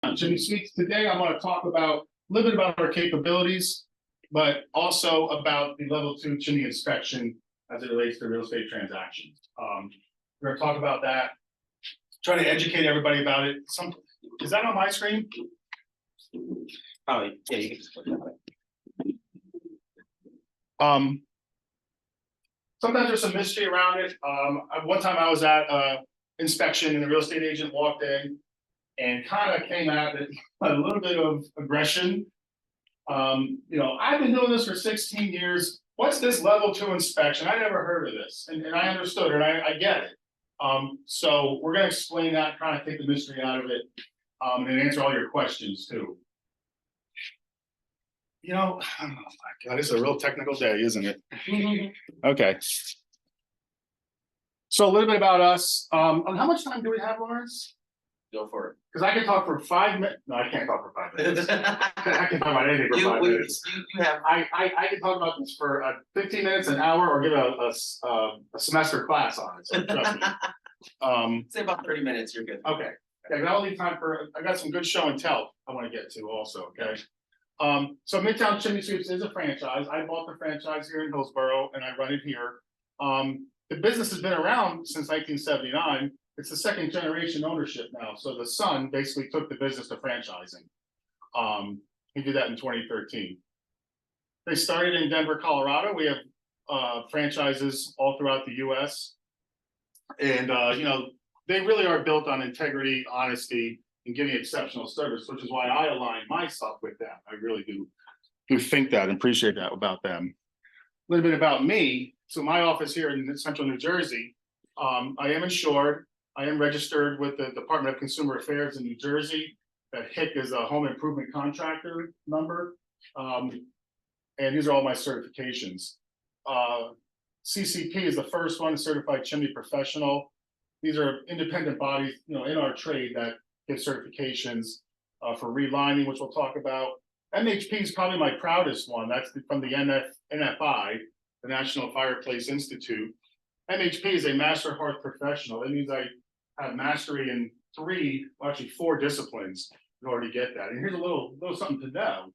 Chimney Suites. Today, I want to talk about a little bit about our capabilities, but also about the level 2 chimney inspection as it relates to real estate transactions. We're going to talk about that, try to educate everybody about it. Is that on my screen? Oh, yeah, you can just click on it. Sometimes there's some mystery around it. One time I was at inspection and the real estate agent walked in and kind of came at it a little bit of aggression. I've been doing this for 16 years. What's this level 2 inspection? I never heard of this. And I understood it, and I get it. So we're going to explain that, kind of take the mystery out of it, and answer all your questions too. Oh my God, it's a real technical day, isn't it? Okay. So a little bit about us. How much time do we have, Lawrence? Go for Because I can talk for 5 minutes. No, I can't talk for 5 minutes. it. I can talk about anything for 5 minutes. You have. I can talk about this for 15 minutes, an hour, or give a semester class on it. So trust me. Say about 30 minutes, you're good. Okay. Yeah, I'll leave time for. I got some good show and tell I want to get to also. Okay. So Midtown Chimney Suites is a franchise. I bought the franchise here in Hillsborough, and I run it here. The business has been around since 1979. It's the second generation ownership now. So the son basically took the business to franchising. He did that in 2013. They started in Denver, Colorado. We have franchises all throughout the US. And they really are built on integrity, honesty, and giving exceptional service, which is why I align myself with them. I really do think that and appreciate that about them. A little bit about me. So my office here in Central New Jersey, I am insured. I am registered with the Department of Consumer Affairs in New Jersey. That HIC is a home improvement contractor number. And these are all my certifications. CCP is the first one, Certified Chimney Professional. These are independent bodies, in our trade that give certifications for relining, which we'll talk about. MHP is probably my proudest one. That's from the NFI, the National Fireplace Institute. MHP is a Master Hearth Professional. That means I have mastery in 4 disciplines in order to get that. And here's a little something to know.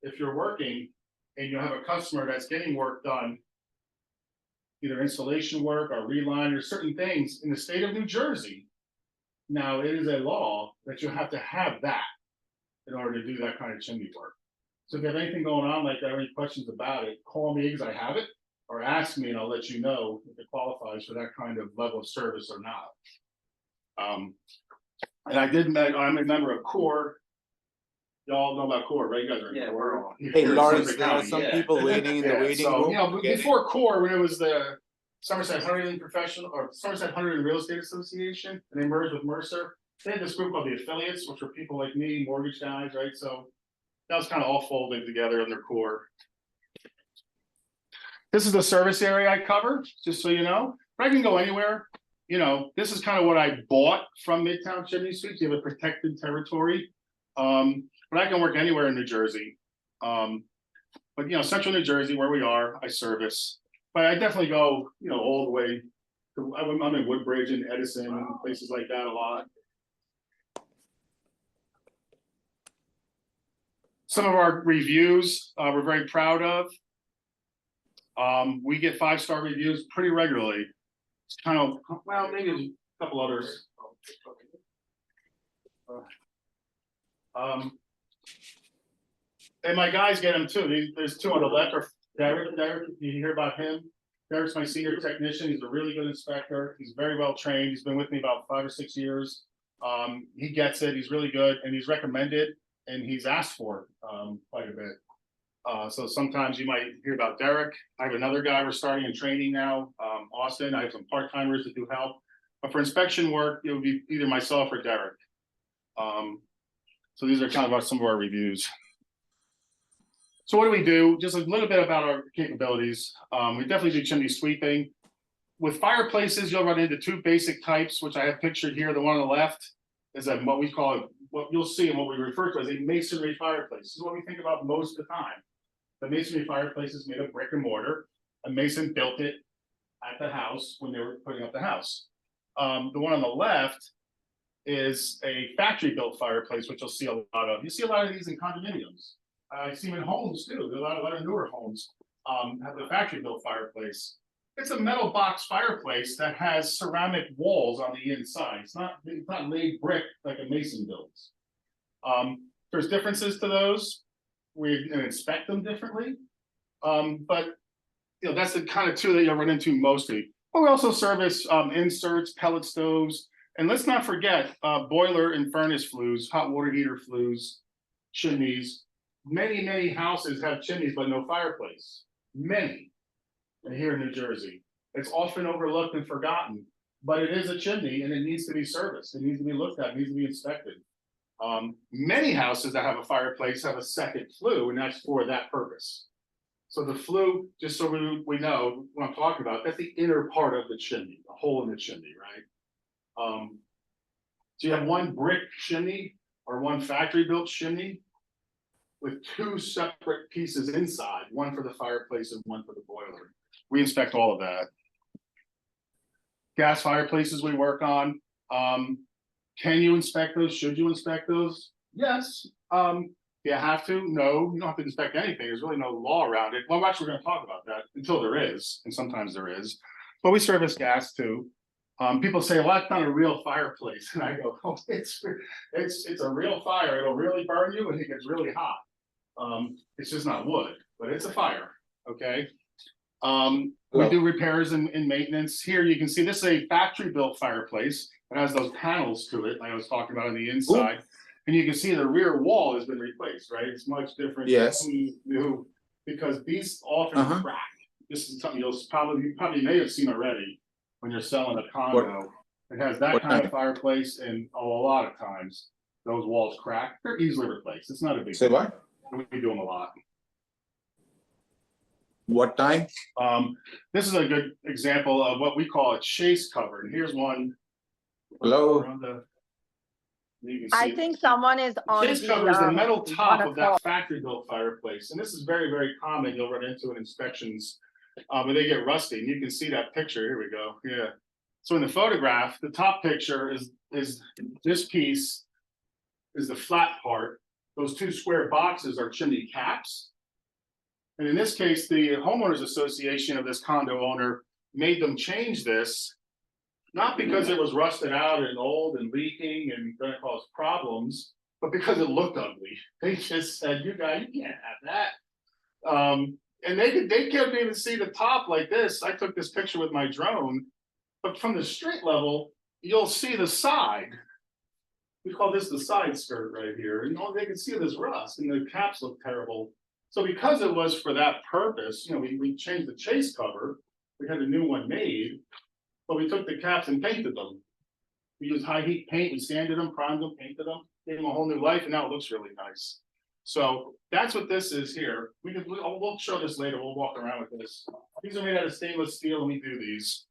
If you're working and you have a customer that's getting work done, either installation work or reline or certain things in the state of New Jersey, now it is a law that you have to have that in order to do that kind of chimney work. So if you have anything going on like that, or any questions about it, call me because I have it, or ask me and I'll let you know if it qualifies for that kind of level of service or not. And I'm a member of CORE. Y'all know about CORE, right? You guys are in CORE. Hey, Lawrence, there are some people waiting in the waiting room. Before CORE, when it was the Somerset Huntington Professional or Somerset Huntington Real Estate Association, and they merged with Mercer, they had this group called the affiliates, which were people like me, mortgage guys, right? So that was kind of all folded together under CORE. This is the service area I cover, just so you know. But I can go anywhere. This is kind of what I bought from Midtown Chimney Suites. You have a protected territory. But I can work anywhere in New Jersey. But Central New Jersey, where we are, I service. But I definitely go, all the way to, I'm in Woodbridge and Edison and places like that a lot. Some of our reviews we're very proud of. We get 5-star reviews pretty regularly. It's kind of, well, maybe a couple others. And my guys get them too. There's 2 on the left. Or Derek, you hear about him? Derek's my senior technician. He's a really good inspector. He's very well trained. He's been with me about 5 or 6 years. He gets it. He's really good, and he's recommended, and he's asked for quite a bit. So sometimes you might hear about Derek. I have another guy we're starting in training now, Austin. I have some part-timers that do help. But for inspection work, it would be either myself or Derek. So these are kind of some of our reviews. So what do we do? Just a little bit about our capabilities. We definitely do chimney sweeping. With fireplaces, you'll run into 2 basic types, which I have pictured here. The one on the left is what we call, what you'll see and what we refer to as a masonry fireplace. This is what we think about most of the time. The masonry fireplace is made of brick and mortar. A mason built it at the house when they were putting up the house. The one on the left is a factory built fireplace, which you'll see a lot of. You see a lot of these in condominiums. I see them in homes too. There are a lot of newer homes have the factory built fireplace. It's a metal box fireplace that has ceramic walls on the inside. It's not laid brick like a mason builds. There's differences to those. We inspect them differently. But you know, that's the kind of two that you'll run into mostly. But we also service inserts, pellet stoves, and let's not forget boiler and furnace flues, hot water heater flues, chimneys. Many houses have chimneys but no fireplace. Many. And here in New Jersey, it's often overlooked and forgotten, but it is a chimney and it needs to be serviced. It needs to be looked at, it needs to be inspected. Many houses that have a fireplace have a second flue, and that's for that purpose. So the flue, just so we know what I'm talking about, that's the inner part of the chimney, the hole in the chimney, right? So you have one brick chimney or one factory built chimney with two separate pieces inside, one for the fireplace and one for the boiler. We inspect all of that. Gas fireplaces we work on. Can you inspect those? Should you inspect those? Yes. Do you have to? No, you don't have to inspect anything. There's really no law around it. Well, actually, we're going to talk about that until there is, and sometimes there is. But we service gas too. People say, well, that's not a real fireplace. And I go, oh, it's a real fire. It'll really burn you and it gets really hot. It's just not wood, but it's a fire. Okay. We do repairs and maintenance. Here you can see this is a factory built fireplace. It has those panels to it, like I was talking about on the inside. Ooh. And you can see the rear wall has been replaced, right? It's much different. Yes. New, because these often crack. This is something you probably may have seen already when you're selling a condo. It has that kind of fireplace, and a lot of times those walls crack. They're easily replaced. It's not a big deal. What? We do them a lot. What time? This is a good example of what we call a chase cover. And here's one. Hello. I think someone is on chase cover is the metal top of that factory built fireplace. And this is very common. You'll run into in inspections where they get rusty. And you can see that picture. Here we go. Yeah. So in the photograph, the top picture is this piece is the flat part. Those two square boxes are chimney caps. And in this case, the homeowners association of this condo owner made them change this, not because it was rusted out and old and leaking and going to cause problems, but because it looked ugly. They just said, you guys, you can't have that. And they couldn't even see the top like this. I took this picture with my drone, but from the street level, you'll see the side. We call this the side skirt right here. And they can see this rust and the caps look terrible. So because it was for that purpose, you know, we changed the chase cover. We had a new one made, but we took the caps and painted them. We used high heat paint, we sanded them, primed them, painted them, gave them a whole new life, and now it looks really nice. So that's what this is here. We'll show this later. We'll walk around with this. These are made out of stainless steel, and we do these.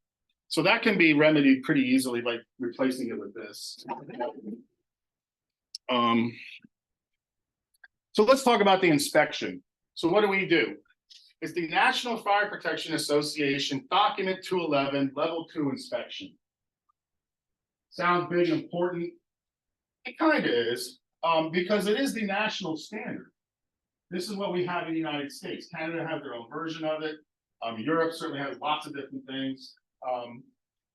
So that can be remedied pretty easily by replacing it with this. So let's talk about the inspection. So what do? It's the National Fire Protection Association Document 211 Level 2 inspection. Sounds big and important. It kind of is, because it is the national standard. This is what we have in the United States. Canada has their own version of it. Europe certainly has lots of different things.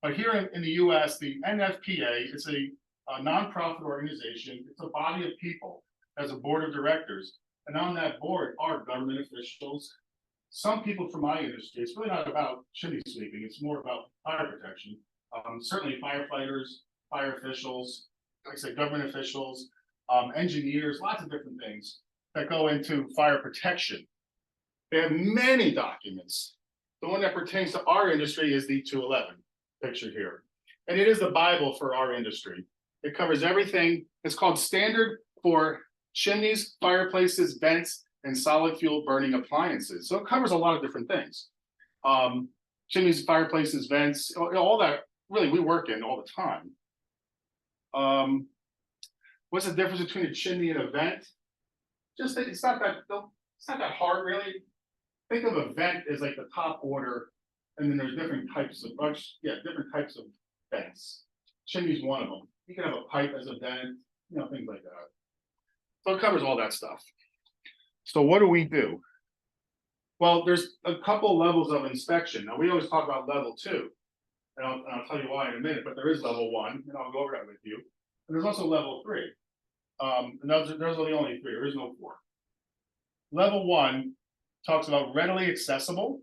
But here in the US, the NFPA is a nonprofit organization. It's a body of people as a board of directors. And on that board are government officials, some people from my industry. It's really not about chimney sweeping. It's more about fire protection. Certainly firefighters, fire officials, like I said, government officials, engineers, lots of different things that go into fire protection. They have many documents. The one that pertains to our industry is the 211 pictured here. And it is the Bible for our industry. It covers everything. It's called Standard for Chimneys, Fireplaces, Vents, and Solid Fuel Burning Appliances. So it covers a lot of different things. Chimneys, fireplaces, vents, all that really we work in all the time. What's the difference between a chimney and a vent? Just that it's not that hard really. Think of a vent as like the top order, and then there's different types of vents. Chimney's one of them. You can have a pipe as a vent, you know, things like that. So it covers all that stuff. So what do we do? Well, there's a couple levels of inspection. Now, we always talk about level 2. And I'll tell you why in a minute, but there is level 1, and I'll go over that with you. And there's also level 3. And those are the only 3, there is no 4. Level 1 talks about readily accessible,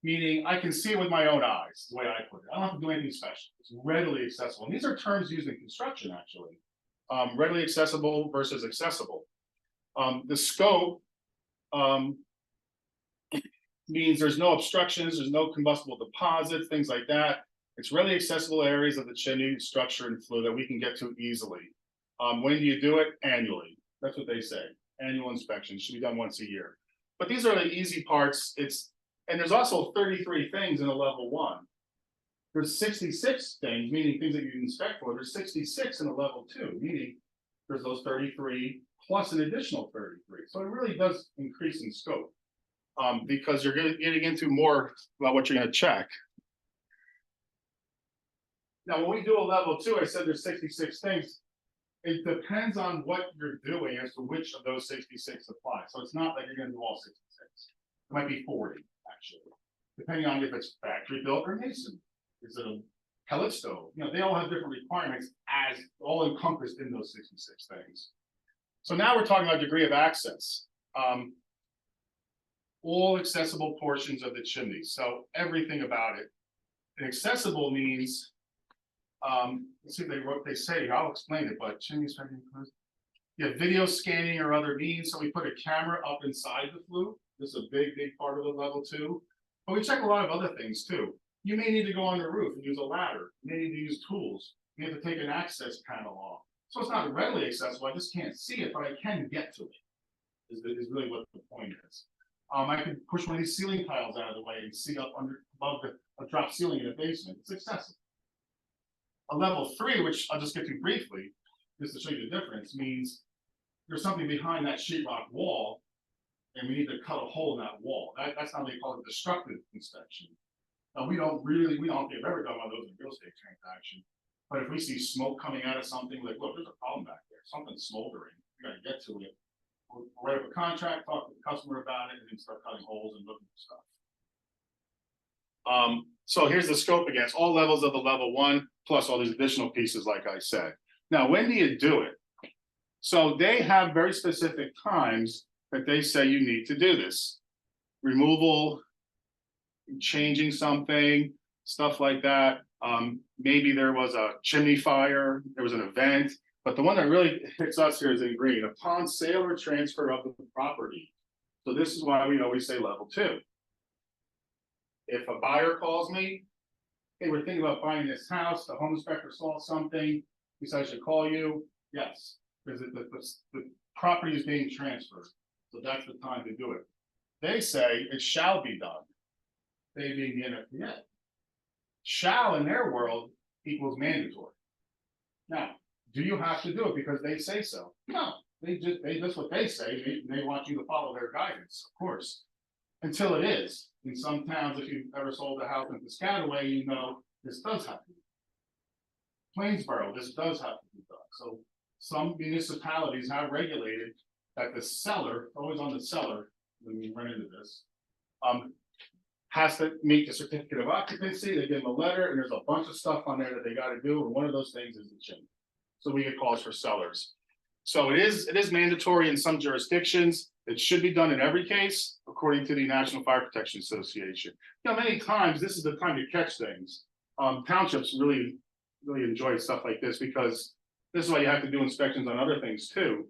meaning I can see it with my own eyes, the way I put it. I don't have to do anything special. It's readily accessible. And these are terms used in construction, actually. Readily accessible versus accessible. The scope means there's no obstructions, there's no combustible deposits, things like that. It's readily accessible areas of the chimney structure and flue that we can get to easily. When do you do it? Annually. That's what they say. Annual inspection should be done once a year. But these are the easy parts. And there's also 33 things in a level 1. There's 66 things, meaning things that you can inspect for. There's 66 in a level 2, meaning there's those 33 plus an additional 33. So it really does increase in scope because you're getting into more about what you're going to check. Now, when we do a level 2, I said there's 66 things. It depends on what you're doing as to which of those 66 apply. So it's not like you're going to do all 66. It might be 40, actually, depending on if it's factory built or mason. Is it a pellet stove? You know, they all have different requirements as all encompassed in those 66 things. So now we're talking about degree of access. All accessible portions of the chimney. So everything about it. And accessible means, let's see what they say. I'll explain it, but chimneys, yeah, video scanning or other means. So we put a camera up inside the flue. This is a big part of the level 2. But we check a lot of other things too. You may need to go on the roof and use a ladder. You may need to use tools. You have to take an access panel off. So it's not readily accessible. I just can't see it, but I can get to it. Is really what the point is. I can push one of these ceiling tiles out of the way and see up above a drop ceiling in a basement. It's accessible. A level 3, which I'll just get to briefly, just to show you the difference, means there's something behind that sheetrock wall, and we need to cut a hole in that wall. That's how they call it destructive inspection. Now, we don't think we've ever done one of those in a real estate transaction. But if we see smoke coming out of something, like, look, there's a problem back there, something's smoldering, we gotta get to it. We'll write up a contract, talk to the customer about it, and then start cutting holes and looking for stuff. So here's the scope again. It's all levels of the level 1, plus all these additional pieces, like I said. Now, when do you do it? So they have very specific times that they say you need to do this. Removal, changing something, stuff like that. Maybe there was a chimney fire, there was an event, but the one that really hits us here is in green, upon sale or transfer of the property. So this is why we always say level 2. If a buyer calls me, hey, we're thinking about buying this house, the home inspector saw something, he said I should call you, yes, because the property is being transferred. So that's the time to do it. They say it shall be done. They being the NFPA. Shall in their world equals mandatory. Now, do you have to do it because they say so? No, that's what they say. They want you to follow their guidance, of course. Until it is. In some towns, if you've ever sold a house in Piscataway, you know this does have to be. Plainsboro, this does have to be done. So some municipalities have regulated that the seller, always on the seller, when we run into this, has to meet the certificate of occupancy. They give them a letter, and there's a bunch of stuff on there that they got to do, and one of those things is the chimney. So we get calls for sellers. So it is mandatory in some jurisdictions. It should be done in every case, according to the National Fire Protection Association. You know, many times this is the time to catch things. Townships really enjoy stuff like this because this is why you have to do inspections on other things too.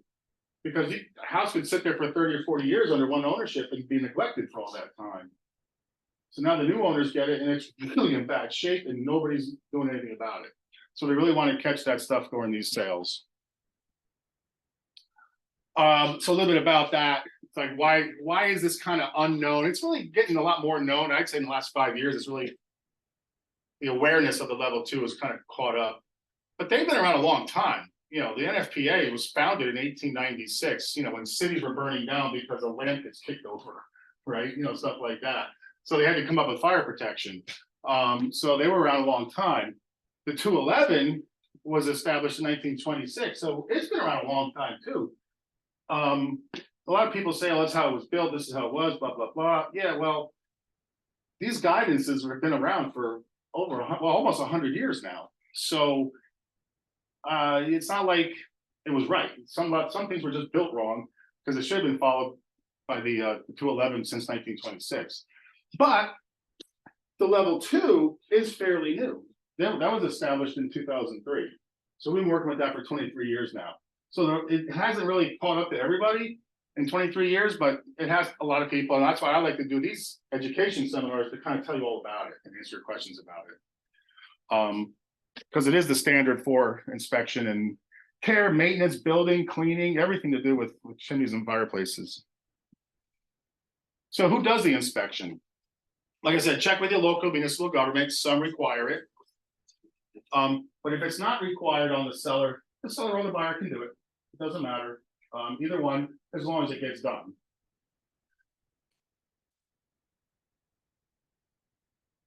Because a house could sit there for 30 or 40 years under one ownership and be neglected for all that time. So now the new owners get it and it's really in bad shape and nobody's doing anything about it. So they really want to catch that stuff during these sales. So a little bit about that. It's like, why is this kind of unknown? It's really getting a lot more known. I'd say in the last 5 years, it's really the awareness of the level 2 is kind of caught up. But they've been around a long time. You know, the NFPA was founded in 1896, you know, when cities were burning down because a lamp gets kicked over, right? You know, stuff like that. So they had to come up with fire protection. So they were around a long time. The 211 was established in 1926, so it's been around a long time too. A lot of people say, oh, that's how it was built, this is how it was, blah, blah, blah. Yeah, well, these guidances have been around for over, almost 100 years now. So it's not like it was right. Some things were just built wrong because it should have been followed by the 211 since 1926. But the level 2 is fairly new. That was established in 2003. So we've been working with that for 23 years now. So it hasn't really caught up to everybody in 23 years, but it has a lot of people. And that's why I like to do these education seminars to kind of tell you all about it and answer your questions about it. Because it is the standard for inspection and care, maintenance, building, cleaning, everything to do with chimneys and fireplaces. So who does the inspection? Like I said, check with your local municipal government. Some require it. But if it's not required on the seller or the buyer can do it. It doesn't matter. Either one, as long as it gets done.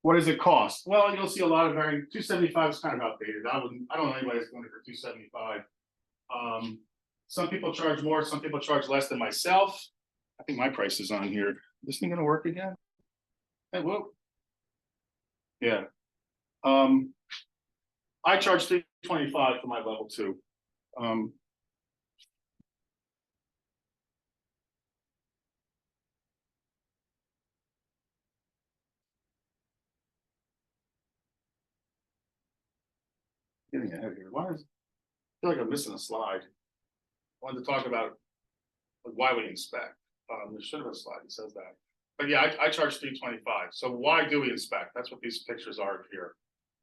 What does it cost? Well, you'll see a lot of varying. 275 is kind of outdated. I don't know anybody that's going for 275. Some people charge more, some people charge less than myself. I think my price is on here. This thing gonna work again? Hey, whoa. Yeah. I charge $325 for my level 2. Getting ahead here. I feel like I'm missing a slide. I wanted to talk about why we inspect. There should have been a slide that says that. But yeah, I charge $325. So why do we inspect? That's what these pictures are here.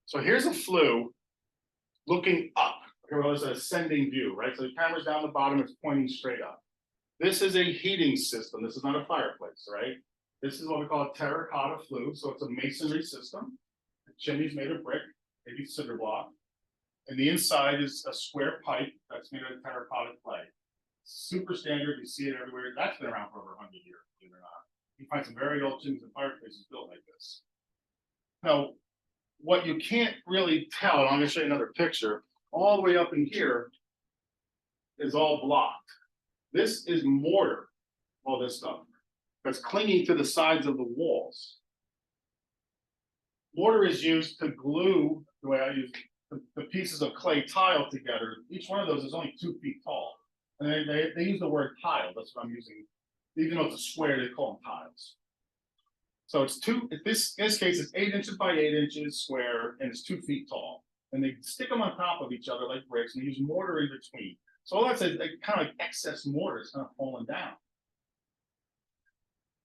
So here's a flue looking up. Here was an ascending view, right? So the camera's down the bottom, it's pointing straight up. This is a heating system. This is not a fireplace, right? This is what we call a terracotta flue. So it's a masonry system. The chimney's made of brick, maybe cinder block. And the inside is a square pipe that's made of terracotta clay. Super standard, you see it everywhere. That's been around for over 100 years, believe it or not. You find some very old chimneys and fireplaces built like this. Now, what you can't really tell, and I'm going to show you another picture, all the way up in here is all blocked. This is mortar, all this stuff, that's clinging to the sides of the walls. Mortar is used to glue, the way I use the pieces of clay tile together. Each one of those is only 2 feet tall. And they use the word tile, that's what I'm using. Even though it's a square, they call them tiles. So it's in this case, it's 8 inches by 8 inches square, and it's 2 feet tall. And they stick them on top of each other like bricks, and they use mortar in between. So all that's kind of like excess mortar is kind of falling down.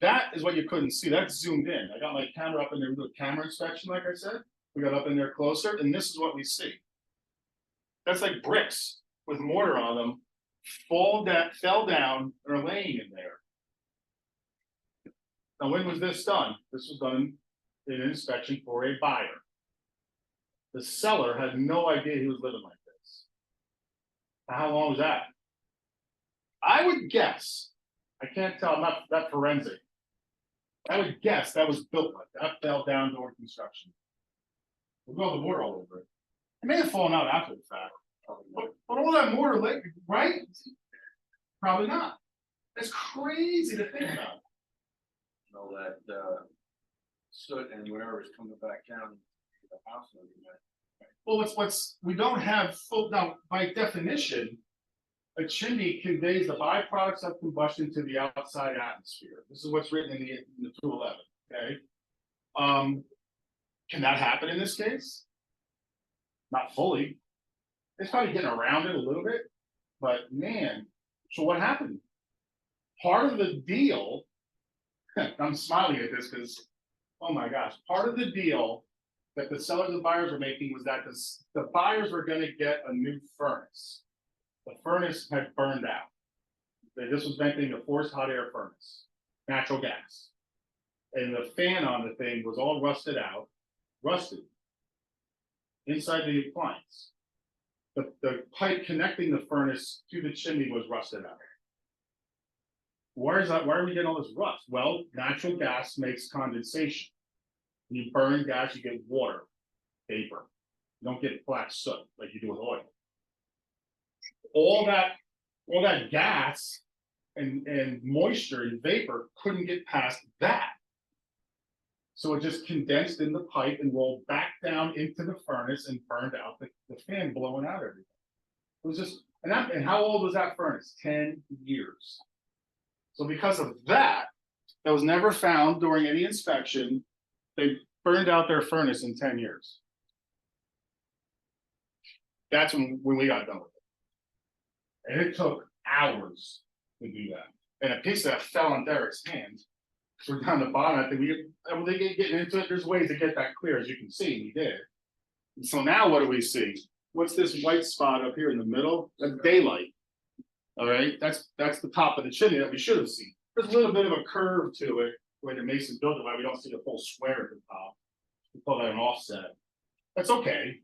That is what you couldn't see. That's zoomed in. I got my camera up in there, we do a camera inspection, like I said. We got up in there closer, and this is what we see. That's like bricks with mortar on them, fell down, and are laying in there. Now, when was this done? This was done in an inspection for a buyer. The seller had no idea he was living like this. Now, how long was that? I would guess, I can't tell, I'm not that forensic. I would guess that was built like that, fell down during construction. We'll go the mortar all over it. It may have fallen out after the fact. But all that mortar, right? Probably not. That's crazy to think about. You know, that soot and whatever is coming back down to the house. Well, we don't have full, now by definition, a chimney conveys the byproducts of combustion to the outside atmosphere. This is what's written in the 211. Okay. Can that happen in this case? Not fully. It's probably getting around it a little bit, but man, so what happened? Part of the deal, I'm smiling at this because, oh my gosh, part of the deal that the sellers and buyers were making was that the buyers were going to get a new furnace. The furnace had burned out. This was meant to be a forced hot air furnace, natural gas. And the fan on the thing was all rusted out, rusted inside the appliance. The pipe connecting the furnace to the chimney was rusted out. Why are we getting all this rust? Well, natural gas makes condensation. When you burn gas, you get water, vapor. You don't get black soot like you do with oil. All that gas and moisture and vapor couldn't get past that. So it just condensed in the pipe and rolled back down into the furnace and burned out the fan, blowing out everything. It was just, and how old was that furnace? 10 years. So because of that, that was never found during any inspection. They burned out their furnace in 10 years. That's when we got done with it. And it took hours to do that. And a piece of that fell on Derek's hands. So we're down the bottom. I think when they get into it, there's ways to get that clear, as you can see, he did. And so now what do we see? What's this white spot up here in the middle? That's daylight. All right, that's the top of the chimney that we should have seen. There's a little bit of a curve to it where the mason built it, why we don't see the full square at the top. We call that an offset. That's okay.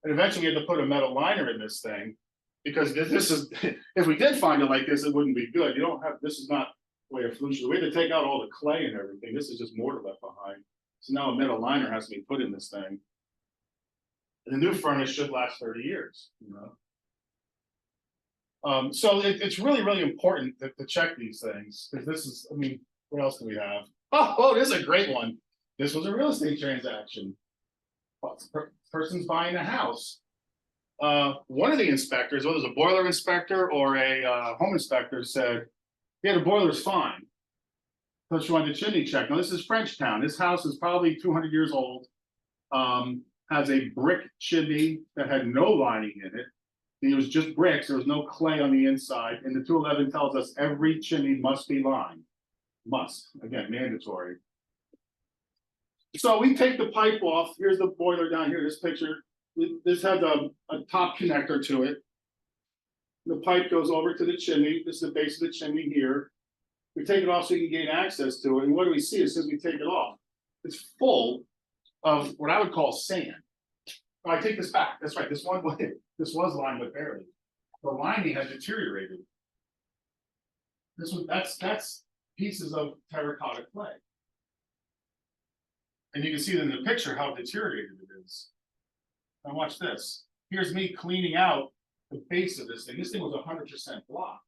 And eventually we had to put a metal liner in this thing, because this is, if we did find it like this, it wouldn't be good. You don't have, this is not the way it fluted. We had to take out all the clay and everything. This is just mortar left behind. So now a metal liner has to be put in this thing. And the new furnace should last 30 years, you know. So it's really, really important to check these things, because this is, I mean, what else do we have? Oh, this is a great one. This was a real estate transaction. Person's buying a house. One of the inspectors, whether it was a boiler inspector or a home inspector, said, yeah, the boiler's fine. So she wanted the chimney check. Now, this is Frenchtown. This house is probably 200 years old. Has a brick chimney that had no lining in it. It was just bricks. There was no clay on the inside. And the 211 tells us every chimney must be lined. Must. Again, mandatory. So we take the pipe off. Here's the boiler down here. This picture. This has a top connector to it. The pipe goes over to the chimney. This is the base of the chimney here. We take it off so you can gain access to it. And what do we see as soon as we take it off? It's full of what I would call sand. Oh, I take this back. That's right. This was lined with barely. The lining had deteriorated. That's pieces of terracotta clay. And you can see in the picture how deteriorated it is. Now watch this. Here's me cleaning out the base of this thing. This thing was 100% blocked.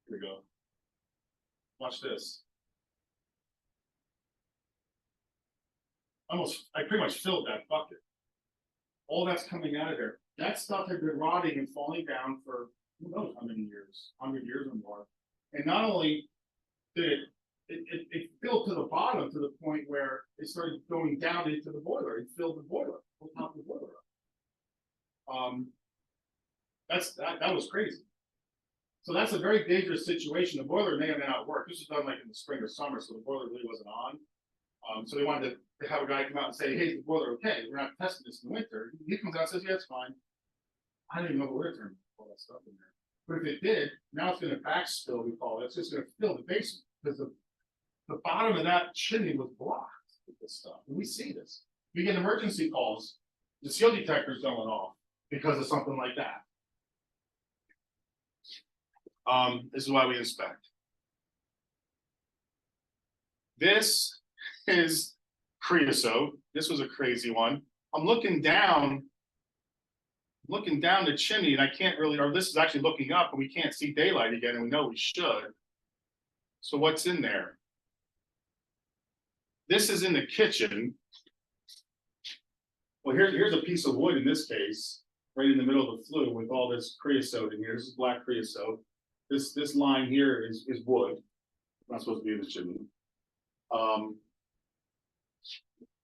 Here we go. Watch this. I pretty much filled that bucket. All that's coming out of there. That stuff had been rotting and falling down for who knows how many years, 100 years or more. And not only did it filled to the bottom to the point where it started going down into the boiler. It filled the boiler, the top of the boiler up. That was crazy. So that's a very dangerous situation. The boiler may or may not work. This was done like in the spring or summer, so the boiler really wasn't on. So they wanted to have a guy come out and say, hey, is the boiler okay? We're not testing this in the winter. He comes out and says, yeah, it's fine. I didn't even know the winter turned all that stuff in there. But if it did, now it's going to backspill, we call it. It's just going to fill the basement, because the bottom of that chimney was blocked with this stuff. And we see this. We get emergency calls, the seal detector's going off because of something like that. This is why we inspect. This is creosote. This was a crazy one. I'm looking down the chimney, and I can't really, or this is actually looking up, and we can't see daylight again, and we know we should. So what's in there? This is in the kitchen. Well, here's a piece of wood in this case, right in the middle of the flue with all this creosote in here. This is black creosote. This line here is wood. Not supposed to be in the chimney.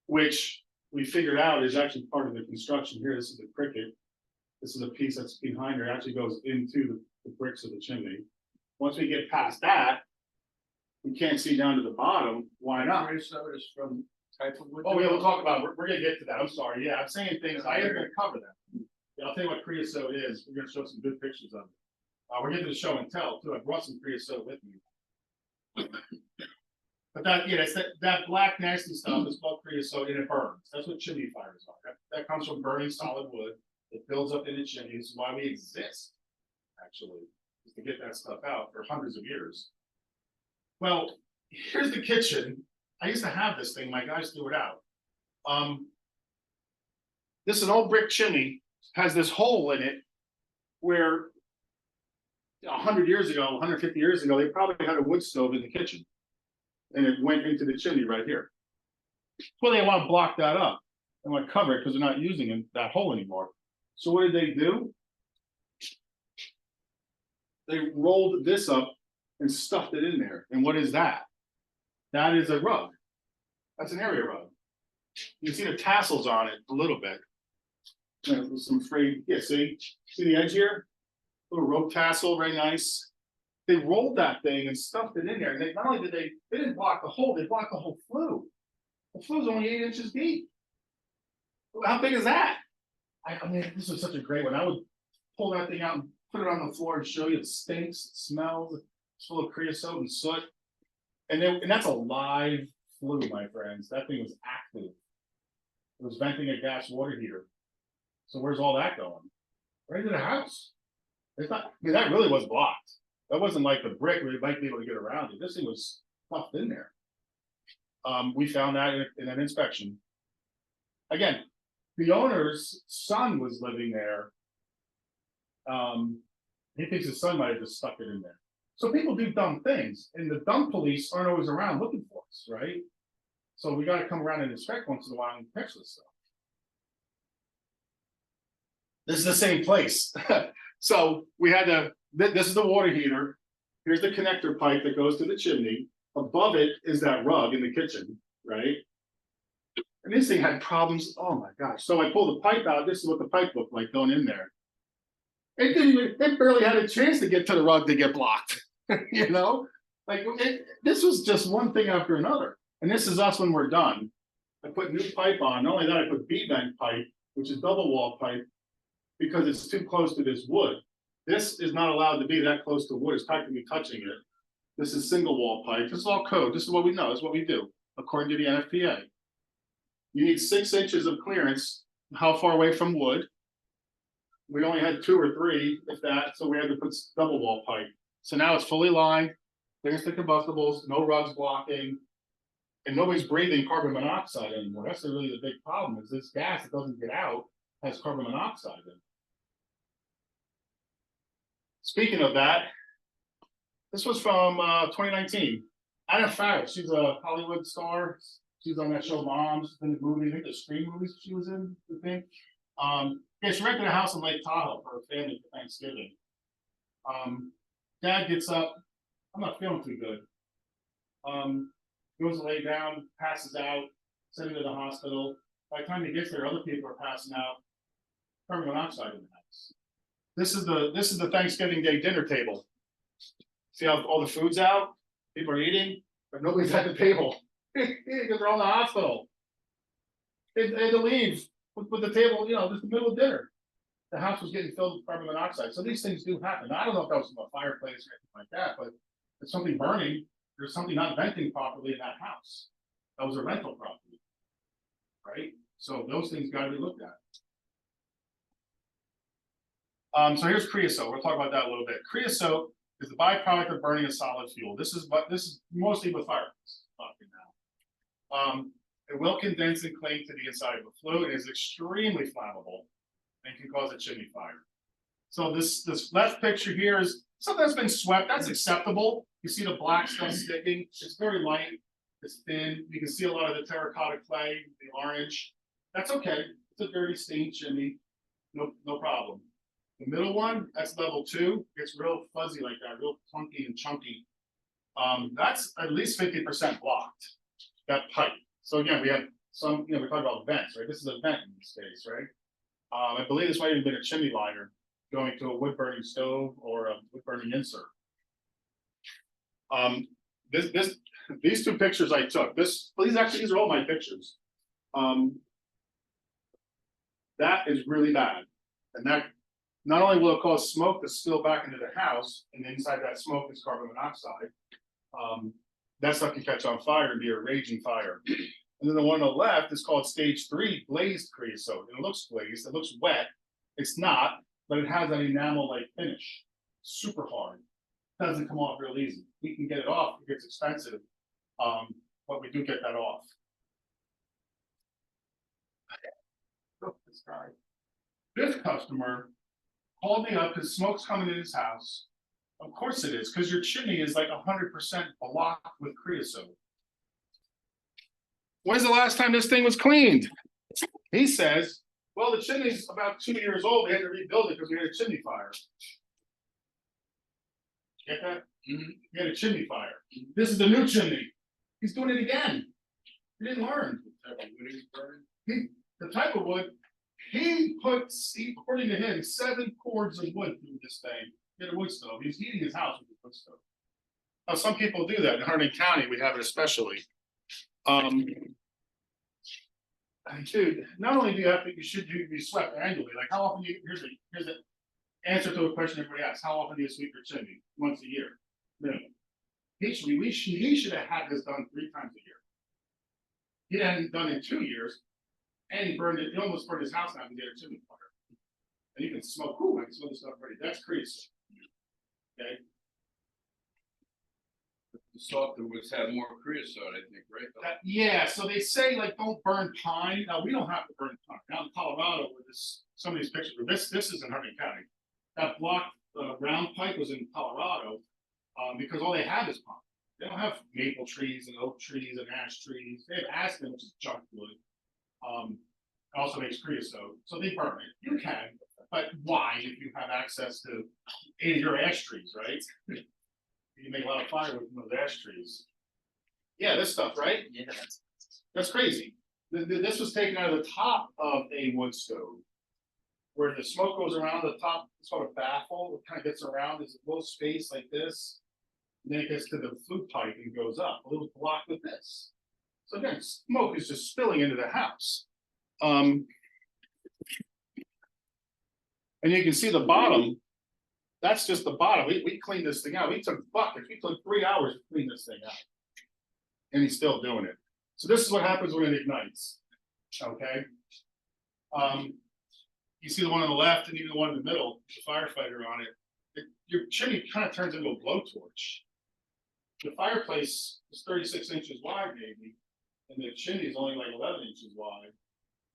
Which we figured out is actually part of the construction here. This is the cricket. This is a piece that's behind here. It actually goes into the bricks of the chimney. Once we get past that, we can't see down to the bottom. Why not? So it's from type of wood. Oh yeah, we'll talk about it. We're gonna get to that. I'm sorry. Yeah, I'm saying things. I am gonna cover that. Yeah, I'll tell you what creosote is. We're gonna show some good pictures of it. We're getting to the show and tell too. I brought some creosote with me. But that's that black nasty stuff is called creosote, and it burns. That's what chimney fires are. That comes from burning solid wood. It builds up in the chimney. This is why we exist, actually, is to get that stuff out for hundreds of years. Well, here's the kitchen. I used to have this thing. My guys threw it out. This is an old brick chimney, has this hole in it where 100 years ago, 150 years ago, they probably had a wood stove in the kitchen. And it went into the chimney right here. Well, they want to block that up. They want to cover it because they're not using that hole anymore. So what did they do? They rolled this up and stuffed it in there. And what is that? That is a rug. That's an area rug. You see the tassels on it a little bit. With some frayed, yeah, see the edge here? Little rope tassel, very nice. They rolled that thing and stuffed it in there. And they not only did they didn't block the hole, they blocked the whole flue. The flue's only 8 inches deep. How big is that? I mean, this was such a great one. I would pull that thing out and put it on the floor and show you. It stinks, it smells, it's full of creosote and soot. And that's a live flue, my friends. That thing was active. It was venting a gas water heater. So where's all that going? Right into the house. It's not, I mean, that really was blocked. That wasn't like the brick where you might be able to get around it. This thing was stuffed in there. We found that in an inspection. Again, the owner's son was living there. He thinks his son might have just stuck it in there. So people do dumb things, and the dumb police aren't always around looking for us, right? So we got to come around and inspect once in a while and catch this stuff. This is the same place. So we had this is the water heater. Here's the connector pipe that goes to the chimney. Above it is that rug in the kitchen, right? And this thing had problems. Oh my gosh. So I pulled the pipe out. This is what the pipe looked like going in there. It barely had a chance to get to the rug to get blocked. You know, like this was just one thing after another. And this is us when we're done. I put new pipe on. Not only that, I put B-vent pipe, which is double wall pipe, because it's too close to this wood. This is not allowed to be that close to wood. It's practically touching it. This is single wall pipe. This is all code. This is what we know. This is what we do according to the NFPA. You need 6 inches of clearance. How far away from wood? We only had 2 or 3, if that, so we had to put double wall pipe. So now it's fully lined. There's the combustibles, no rugs blocking, and nobody's breathing carbon monoxide anymore. That's really the big problem, is this gas that doesn't get out has carbon monoxide in it. Speaking of that, this was from 2019. Anna Faris, she's a Hollywood star. She's on that show Moms, in the movie, I think the Scream movies she was in, I think. Yeah, she rented a house in Lake Tahoe for her family for Thanksgiving. Dad gets up, I'm not feeling too good. Goes to lay down, passes out, sent him to the hospital. By the time he gets there, other people are passing out. Carbon monoxide in the house. This is the Thanksgiving Day dinner table. See how all the food's out? People are eating, but nobody's at the table. Because they're all in the hospital. They had to leave with the table, you know, just the middle of dinner. The house was getting filled with carbon monoxide. So these things do happen. Now, I don't know if that was from a fireplace or anything like that, but if something burning, there's something not venting properly in that house. That was a rental property, right? So those things got to be looked at. So here's creosote. We'll talk about that a little bit. Creosote is the byproduct of burning a solid fuel. This is mostly with fireplaces now. It will condense and cling to the inside of the flue. It is extremely flammable and can cause a chimney fire. So this left picture here is something that's been swept. That's acceptable. You see the black stuff sticking. It's very light. It's thin. You can see a lot of the terracotta clay, the orange. That's okay. It's a dirty stained chimney. No problem. The middle one, that's level 2. It's real fuzzy like that, real clunky and chunky. That's at least 50% blocked, that pipe. So again, we have some, we talk about vents, right? This is a vent in this case, right? I believe this might have been a chimney liner going to a wood burning stove or a wood burning insert. These 2 pictures I took, these are all my pictures. That is really bad. And that not only will it cause smoke to spill back into the house, and inside that smoke is carbon monoxide, that stuff can catch on fire and be a raging fire. And then the one on the left is called stage 3 glazed creosote. And it looks glazed, it looks wet. It's not, but it has an enamel-like finish. Super hard. Doesn't come off real easy. We can get it off, it gets expensive, but we do get that off. This guy. This customer called me up because smoke's coming in his house. Of course it is, because your chimney is like 100% blocked with creosote. When's the last time this thing was cleaned? He says, well, the chimney's about 2 years old. We had to rebuild it because we had a chimney fire. Get that? We had a chimney fire. This is the new chimney. He's doing it again. He didn't learn. The type of wood, according to him, 7 cords of wood through this thing. He had a wood stove. He's heating his house with a wood stove. Now, some people do that. In Hardin County, we have it especially. Dude, not only do you have to, you should be swept annually. Like, how often do you, here's the answer to a question everybody asks. How often do you sweep your chimney? Once a year. Minimum. He should have had this done 3 times a year. He hadn't done it in 2 years, and he almost burned his house down to get a chimney fire. And you can smoke, I can smell the stuff already. That's creosote. Okay. The softer woods have more creosote, I think, right? Yeah, so they say like don't burn pine. Now we don't have to burn pine. Now in Colorado, where some of these pictures were this is in Hardin County. That block round pipe was in Colorado because all they have is pine. They don't have maple trees and oak trees and ash trees. They have aspen, which is junk wood. Also makes creosote, so they burn it. You can, but why if you have access to 80 your ash trees, right? You can make a lot of fire with those ash trees. Yeah, this stuff, right? Yeah. That's crazy. This was taken out of the top of a wood stove, where the smoke goes around the top. It's called a baffle. It kind of gets around. There's a little space like this. And then it gets to the flue pipe and goes up. A little blocked with this. So again, smoke is just spilling into the house. And you can see the bottom. That's just the bottom. We cleaned this thing out. We took buckets. We took 3 hours to clean this thing out. And he's still doing it. So this is what happens when it ignites. Okay. You see the one on the left and even the one in the middle, the firefighter on it. Your chimney kind of turns into a blowtorch. The fireplace is 36 inches wide, maybe, and the chimney is only like 11 inches wide.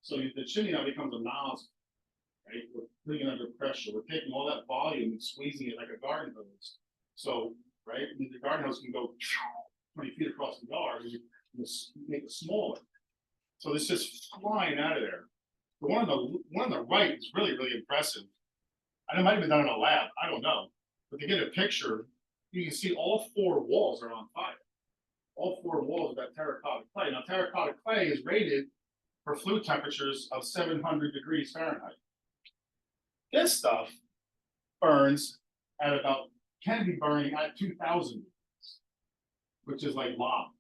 So the chimney now becomes a nozzle, right? We're putting it under pressure. We're taking all that volume and squeezing it like a garden hose. So, right, the garden hose can go 20 feet across the yard and you make it smaller. So it's just flying out of there. The one on the right is really, really impressive. And it might have been done in a lab, I don't know. But to get a picture, you can see all 4 walls are on fire. All 4 walls of that terracotta clay. Now, terracotta clay is rated for flue temperatures of 700 degrees Fahrenheit. This stuff burns at can be burning at 2,000 degrees, which is like lava,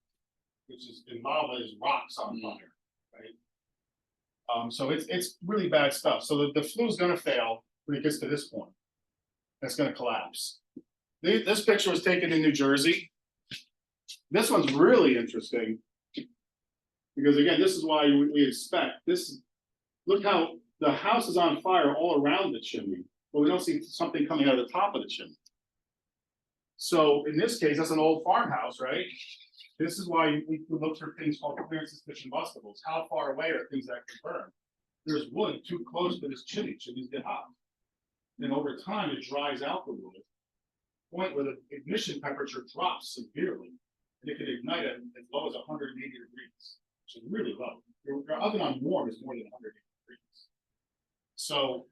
and lava is rocks on fire, right? So it's really bad stuff. So the flue is going to fail when it gets to this point. It's going to collapse. This picture was taken in New Jersey. This one's really interesting because again, this is why we expect this. Look how the house is on fire all around the chimney, but we don't see something coming out of the top of the chimney. So in this case, that's an old farmhouse, right? This is why we look for things called clear and suspicion bustables. How far away are things that can burn? There's wood too close to this chimney. Chimneys get hot. And over time, it dries out the wood. Point where the ignition temperature drops severely. And it can ignite at as low as 180 degrees, which is really low. Your oven on warm is more than 180 degrees. So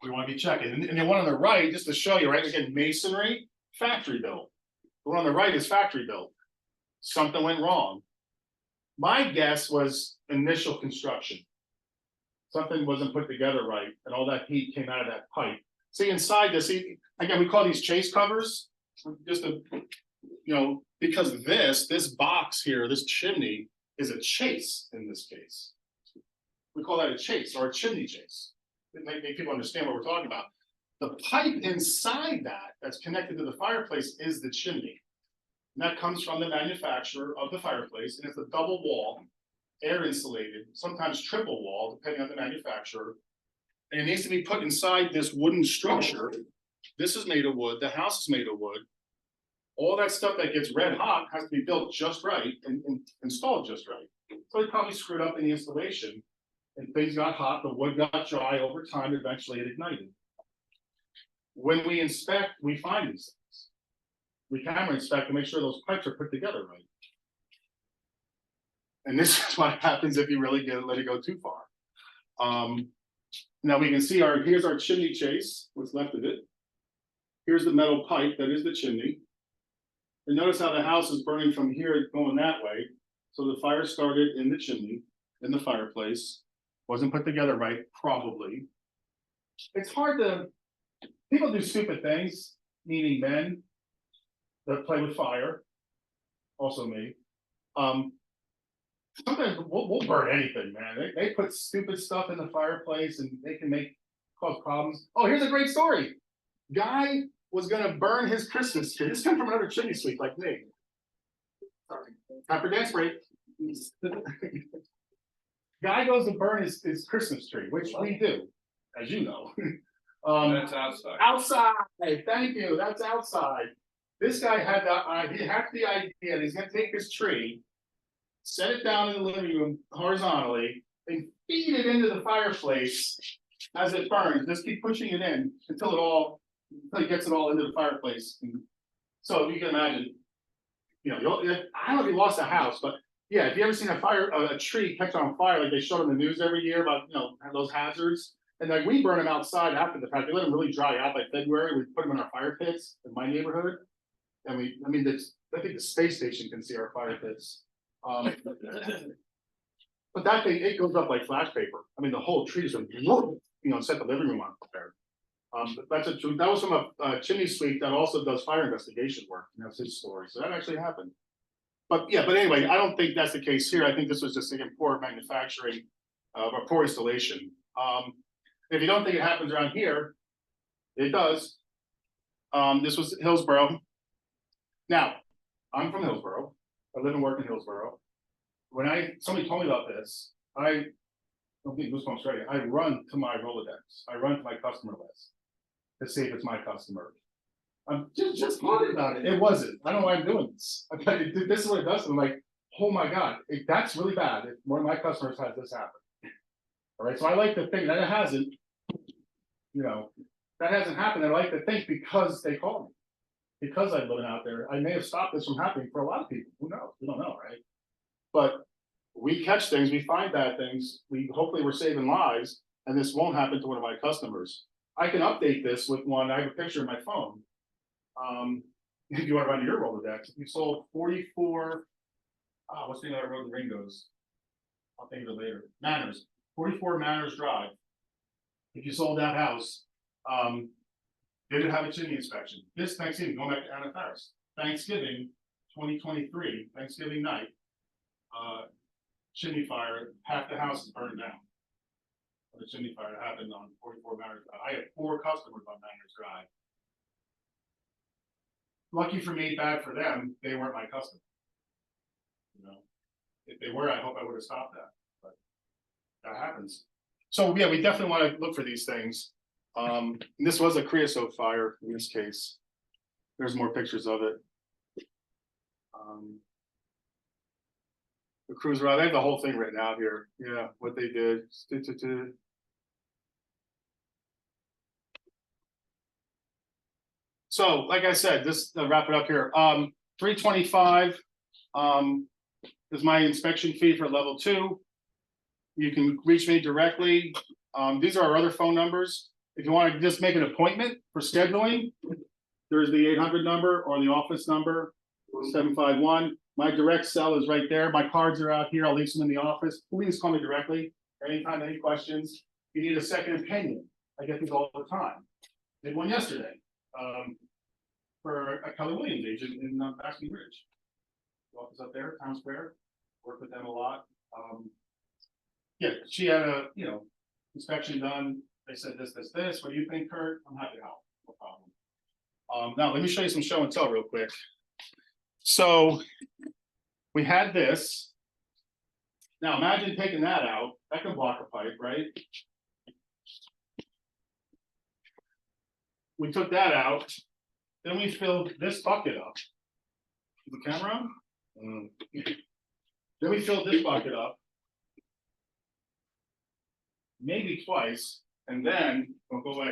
we want to be checking. And the one on the right, just to show you, right, again, masonry, factory built. The one on the right is factory built. Something went wrong. My guess was initial construction. Something wasn't put together right, and all that heat came out of that pipe. See, inside this, again, we call these chase covers, just to, because this box here, this chimney is a chase in this case. We call that a chase or a chimney chase. It might make people understand what we're talking about. The pipe inside that's connected to the fireplace is the chimney. And that comes from the manufacturer of the fireplace, and it's a double wall, air insulated, sometimes triple wall, depending on the manufacturer. And it needs to be put inside this wooden structure. This is made of wood. The house is made of wood. All that stuff that gets red hot has to be built just right and installed just right. So they probably screwed up in the installation. and things got hot, the wood got dry over time, eventually it ignited. When we inspect, we find these things. We camera inspect to make sure those pipes are put together right. And this is what happens if you really let it go too far. Now we can see here's our chimney chase, what's left of it. Here's the metal pipe, that is the chimney. And notice how the house is burning from here going that way. So the fire started in the chimney, in the fireplace, wasn't put together right, probably. It's hard to, people do stupid things, meaning men that play with fire, also me. Sometimes we'll burn anything, man. They put stupid stuff in the fireplace and they can cause problems. Oh, here's a great story. Guy was gonna burn his Christmas tree. This comes from another chimney sweep like me. Sorry. Time for dance break. Guy goes to burn his Christmas tree, which we do, as you know. That's outside. Outside, thank you, that's outside. This guy had the idea that he's gonna take his tree, set it down in the living room horizontally, and feed it into the fireplace as it burns. Just keep pushing it in until he gets it all into the fireplace. So you can imagine, I don't know if he lost a house, but yeah, if you ever seen a tree catch on fire, like they show in the news every year about, those hazards. And like we burn them outside after the fact. We let them really dry out by February. We put them in our fire pits in my neighborhood. And I think the space station can see our fire pits. But that thing, it goes up like flash paper. I mean, the whole tree is, set the living room on fire. That was from a chimney sweep that also does fire investigation work. And that's his story. So that actually happened. But anyway, I don't think that's the case here. I think this was just again poor manufacturing or poor installation. If you don't think it happens around here, it does. This was Hillsborough. Now, I'm from Hillsborough. I live and work in Hillsborough. When somebody told me about this, I don't think Goosebumps ready. I run to my Rolodex. I run to my customer list to see if it's my customer. I'm just talking about it. It wasn't. I don't know why I'm doing this. This is what it does. I'm like, oh my God, that's really bad. If one of my customers has this happen. All right. So I like to think that it hasn't, that hasn't happened. I like to think because they called me. Because I'm living out there, I may have stopped this from happening for a lot of people. Who knows? We don't know, right? But we catch things, we find bad things. Hopefully we're saving lives, and this won't happen to one of my customers. I can update this with one. I have a picture of my phone. If you want to run your Rolodex, you sold 44. What's the name of that road in Ringo's? I'll think of it later. Manners, 44 Manners Drive. If you sold that house, they didn't have a chimney inspection. This Thanksgiving, going back to Anna Ferris, Thanksgiving 2023, Thanksgiving night, chimney fire, half the house is burned down. The chimney fire that happened on 44 Manners Drive. I had 4 customers on Manners Drive. Lucky for me, bad for them, they weren't my customer. If they were, I hope I would have stopped that, but that happens. So yeah, we definitely want to look for these things. This was a creosote fire in this case. There's more pictures of it. The crews around, they have the whole thing written out here. Yeah, what they did. So, like I said, just to wrap it up here. $325 is my inspection fee for level 2. You can reach me directly. These are our other phone numbers. If you want to just make an appointment for scheduling, there's the 800 number or the office number, 751. My direct cell is right there. My cards are out here. I'll leave them in the office. Please call me directly. Anytime, any questions. If you need a second opinion, I get these all the time. Did one yesterday for a Kelly Williams agent in Basking Ridge. The office up there, Town Square. Work with them a lot. Yeah, she had a inspection done. They said this. What do you think, Kurt? I'm happy to help. No problem. Now let me show you some show and tell real quick. So we had this. Now imagine taking that out. That can block a pipe, right? We took that out. Then we filled this bucket up. Is the camera on? Then we filled this bucket up. maybe twice, and then, don't go away.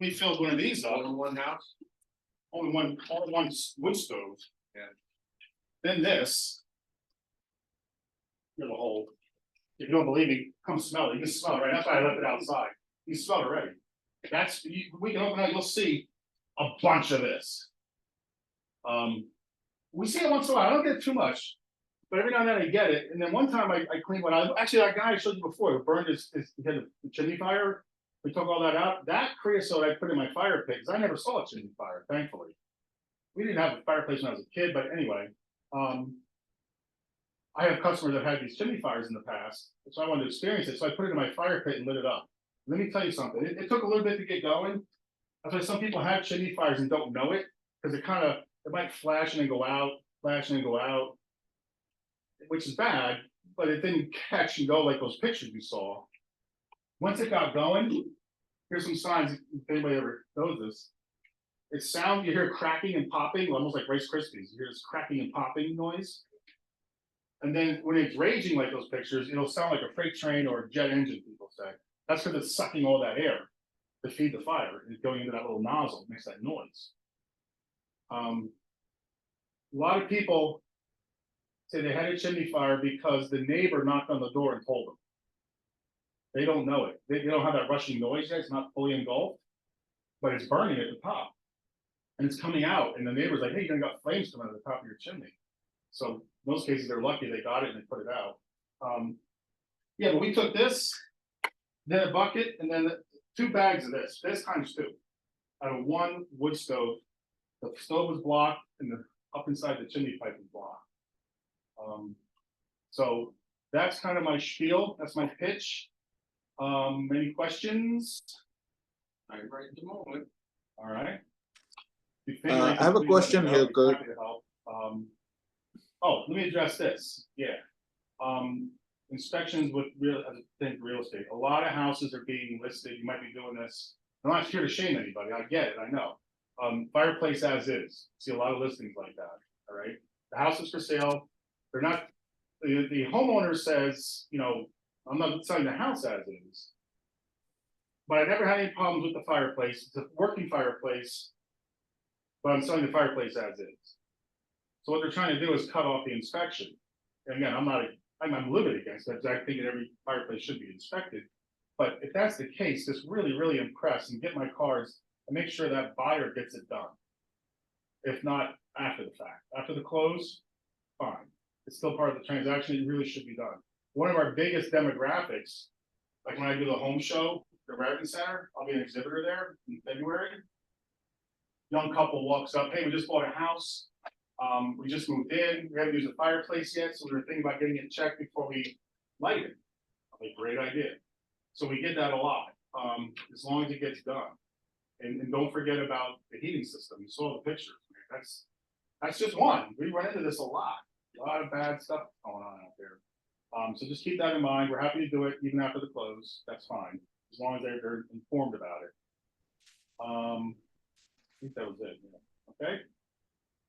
We filled one of these up. All in one house? Only one wood stove. Yeah. Then this. Here's a hole. If you don't believe me, come smell it. You can smell it, right? That's why I left it outside. You smell it already. We can open it, you'll see a bunch of this. We see it once in a while. I don't get too much, but every now and then I get it. And then one time I cleaned one out. Actually, that guy I showed you before, who burned he had a chimney fire. We took all that out. That creosote I put in my fire pit, because I never saw a chimney fire, thankfully. We didn't have a fireplace when I was a kid, but anyway. I have customers that had these chimney fires in the past, so I wanted to experience it. So I put it in my fire pit and lit it up. Let me tell you something. It took a little bit to get going. That's why some people have chimney fires and don't know it, because it might flash and then go out, flash and then go out, which is bad, but it didn't catch and go like those pictures you saw. Once it got going, here's some signs, if anybody ever knows this. You hear cracking and popping, almost like Rice Krispies. You hear this cracking and popping noise. And then when it's raging like those pictures, it'll sound like a freight train or a jet engine, people say. That's because it's sucking all that air to feed the fire. It's going into that little nozzle, it makes that noise. A lot of people say they had a chimney fire because the neighbor knocked on the door and told them. They don't know it. They don't have that rushing noise yet. It's not fully engulfed, but it's burning at the top. And it's coming out, and the neighbor's like, hey, you're gonna got flames coming out of the top of your chimney. So in most cases, they're lucky they got it and they put it out. Yeah, but we took this, then a bucket, and then 2 bags of this times 2, out of 1 wood stove. The stove was blocked, and up inside the chimney pipe was blocked. So that's kind of my spiel. That's my pitch. Any questions? I right at the moment. All right. I have a question here, Kurt. Oh, let me address this. Yeah. Inspections with real estate. A lot of houses are being listed. You might be doing this. I'm not here to shame anybody. I get it. I know. Fireplace as is. See a lot of listings like that. All right. The house is for sale. They're not. The homeowner says, I'm not selling the house as is. But I never had any problems with the fireplace. It's a working fireplace. But I'm selling the fireplace as is. So what they're trying to do is cut off the inspection. And again, I'm livid against that, because I think that every fireplace should be inspected. But if that's the case, just really, really impress and get my cards and make sure that buyer gets it done. If not, after the fact. After the close, fine. It's still part of the transaction. It really should be done. One of our biggest demographics, like when I do the home show, the American Center, I'll be an exhibitor there in February. Young couple walks up, hey, we just bought a house. We just moved in. We haven't used a fireplace yet, so we were thinking about getting it checked before we light it. A great idea. So we get that a lot, as long as it gets done. And don't forget about the heating system. You saw the pictures. Man. That's just one. We run into this a lot of bad stuff going on out there. So just keep that in mind. We're happy to do it even after the close. That's fine, as long as they're informed about it. I think that was it. Yeah. Okay.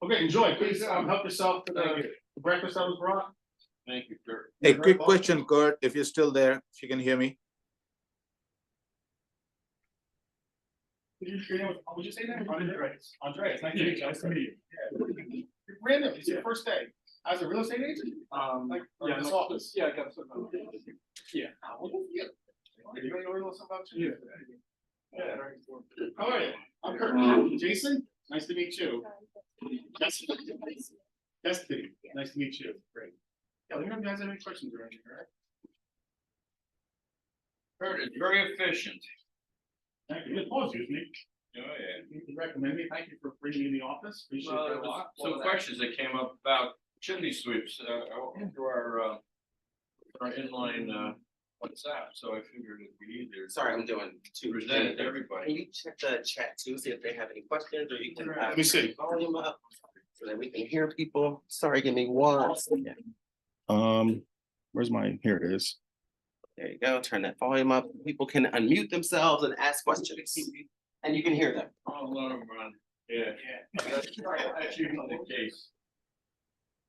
Okay, enjoy. Please help yourself to the breakfast that was brought. Thank you, Kurt. Hey, quick question, Kurt, if you're still there, if you can hear me. Would you say that? Andreas. Andreas, nice to meet you. Nice to meet you. Yeah. You're brand new. It's your first day as a real estate agent. Yeah, this office. Yeah, I got some. Yeah. How old are you? Are you going to learn something about you? Yeah. How are you? I'm Kurt. Jason, nice to meet you. Destiny. Nice to meet you. Great. Yeah, let me know if you guys have any questions or anything, all right? Kurt, it's very efficient. Thank you. Excuse me. Oh, yeah. You can recommend me. Thank you for bringing me in the office. Appreciate it a lot. Some questions that came up about chimney sweeps, through our inline, WhatsApp, so I figured it'd be easier. Sorry, I'm doing To 2 present it to Can everybody. you check the chat too, see if they have any questions, or you can Let me see. volume up so that we can hear people? Sorry, give me 1 second. Where's my, here it is. There you go, turn that volume up. People can unmute themselves and ask questions. And you can hear them. I'll let them run. Yeah. That's usually the case.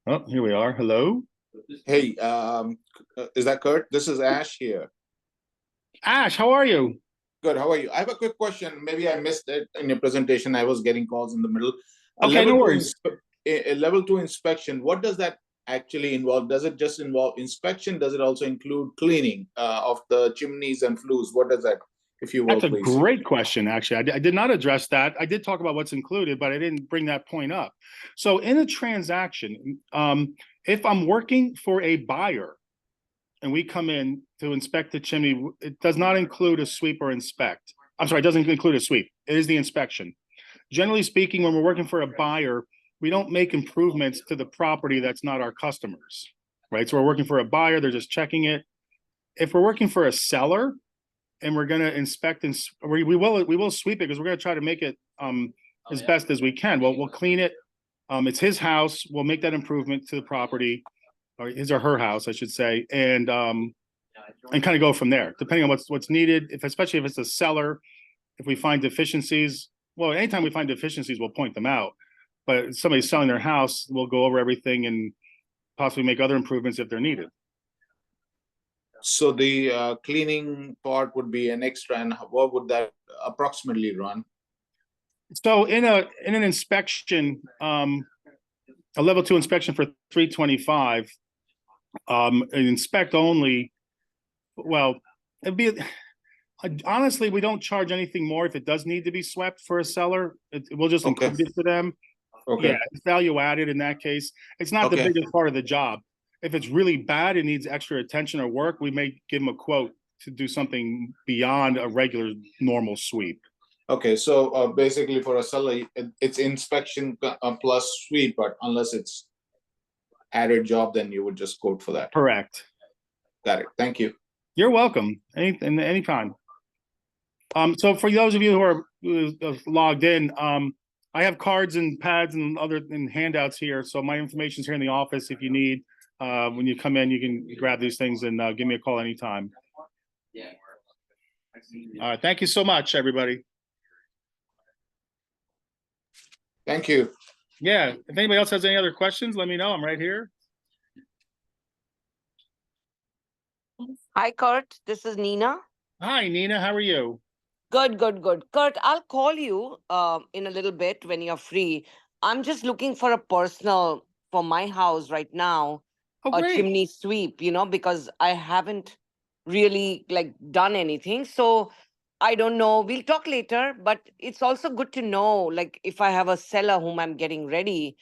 Oh, here we are. Hello. But this- Hey, is that Kurt? This is Ash here. Ash, how are you? Good, how are you? I have a quick question. Maybe I missed it in your presentation. I was getting calls in the middle. Okay, no worries. A level 2 inspection, what does that actually involve? Does it just involve inspection? Does it also include cleaning of the chimneys and flues? What does that, if you will, That's a please? great question, actually. I did not address that. I did talk about what's included, but I didn't bring that point up. So in a transaction, if I'm working for a buyer and we come in to inspect the chimney, it does not include a sweep or inspect. I'm sorry, it doesn't include a sweep. It is the inspection. Generally speaking, when we're working for a buyer, we don't make improvements to the property that's not our customers, right? So we're working for a buyer, they're just checking it. If we're working for a seller and we're gonna inspect and we will sweep it because we're gonna try to make it as best as we can. We'll clean it. It's his house. We'll make that improvement to the property, or his or her house, I should say, and kind of go from there, depending on what's needed. Especially if it's a seller, if we find deficiencies, well, anytime we find deficiencies, we'll point them out. But if somebody's selling their house, we'll go over everything and possibly make other improvements if they're needed. So the cleaning part would be an extra, and what would that approximately run? So in an inspection, a level 2 inspection for 325, an inspect only, well, it'd be, honestly, we don't charge anything more if it does need to be swept for a seller. We'll just Okay. include it for them. Okay. Yeah, it's value added in that case. It's not the Okay. biggest part of the job. If it's really bad, it needs extra attention or work, we may give them a quote to do something beyond a regular normal sweep. Okay, so basically for a seller, it's inspection plus sweep, but unless it's added job, then you would just quote for that. Correct. Got it. Thank you. You're welcome. Anytime. So for those of you who are logged in, I have cards and pads and handouts here. So my information's here in the office. If you need, when you come in, you can grab these things and give me a call anytime. All right. Thank you so much, everybody. Thank you. Yeah. If anybody else has any other questions, let me know. I'm right here. Hi, Kurt. This is Nina. Hi, Nina. How are you? Good, good, good. Kurt, I'll call you in a little bit when you're free. I'm just looking for a personal for my house right now, Oh, a great. chimney sweep, because I haven't really done anything. So I don't know. We'll talk later, but it's also good to know, if I have a seller whom I'm getting ready,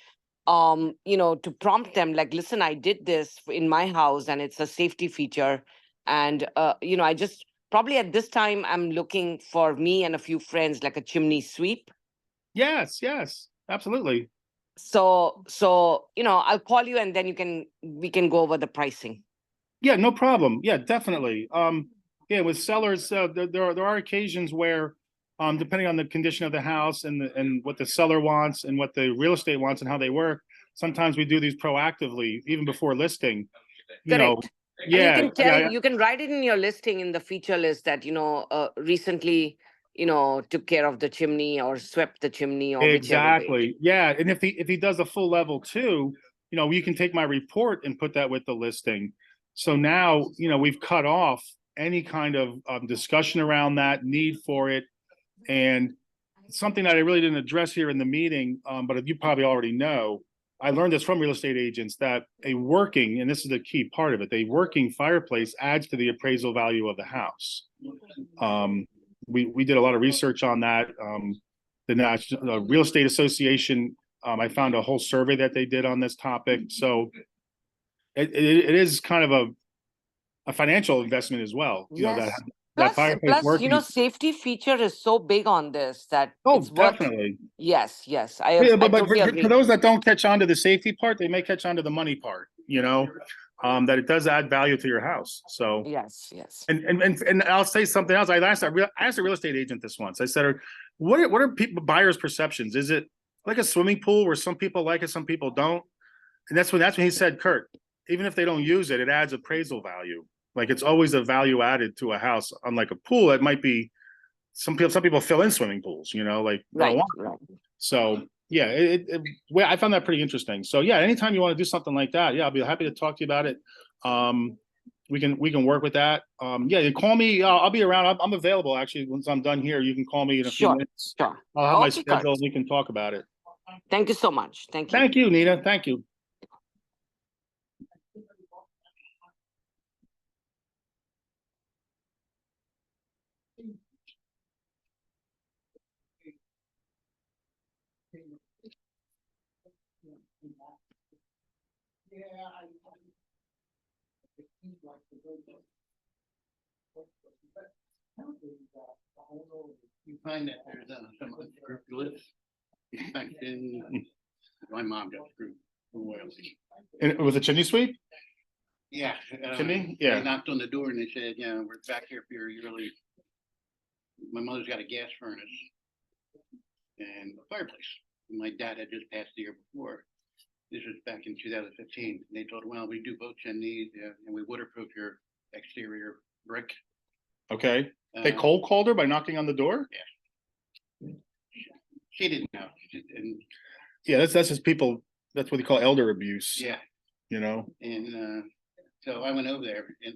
to prompt them, listen, I did this in my house and it's a safety feature. And, I just probably at this time, I'm looking for me and a few friends, like a chimney sweep. Yes, absolutely. So, I'll call you and then we can go over the pricing. Yeah, no problem. Yeah, definitely. Yeah, with sellers, there are occasions where, depending on the condition of the house and what the seller wants and what the real estate wants and how they work, sometimes we do these proactively, even before listing. Correct. Yeah, and you can write it in your listing in the feature list that, recently, took care of the chimney or swept the chimney or exactly. Yeah, and if he does a full level 2, you can take my report and put that with the listing. So now, we've cut off any kind of discussion around that need for it. And something that I really didn't address here in the meeting, but you probably already know, I learned this from real estate agents, that a working, and this is the key part of it, a working fireplace adds to the appraisal value of the house. We did a lot of research on that. The National Real Estate Association, I found a whole survey that they did on this topic. So it is kind of a financial investment as well. Yes. That fireplace working. Safety feature is so big on this that it's definitely. Yes. Yeah, but totally agree. For those that don't catch on to the safety part, they may catch on to the money part, that it does add value to your house. So yes. And I'll say something else. I asked a real estate agent this once. I said, what are buyers' perceptions? Is it like a swimming pool where some people like it, some people don't? And that's when he said, Kurt, even if they don't use it, it adds appraisal value. Like it's always a value added to a house. Unlike a pool, it might be some people fill in swimming pools, you know, like. Right, marijuana. right. So, yeah, well, I found that pretty interesting. So, yeah, anytime you want to do something like that, yeah, I'll be happy to talk to you about it. We can work with that. Yeah, you call me, I'll be around. I'm available actually. Once I'm done here, you can call me in a few Sure, minutes. sure. I'll have my Okay, Kurt. schedule and we can talk about it. Thank you so much. Thank you. Thank you, Nita. Thank you. You find that there's some unscrupulous inspection. My mom got screwed royally. And it was a chimney sweep? Yeah. Chimney? Yeah. They knocked on the door and they said, you know, we're back here for your yearly. My mother's got a gas furnace and a fireplace. My dad had just passed the year before. This was back in 2015. And they told, well, we do both chimneys and we waterproof your exterior brick. Okay. They Uh, cold called her by knocking on the door? She didn't know. And Yeah, that's just people, that's what they call elder abuse, yeah, you know? and so I went over there and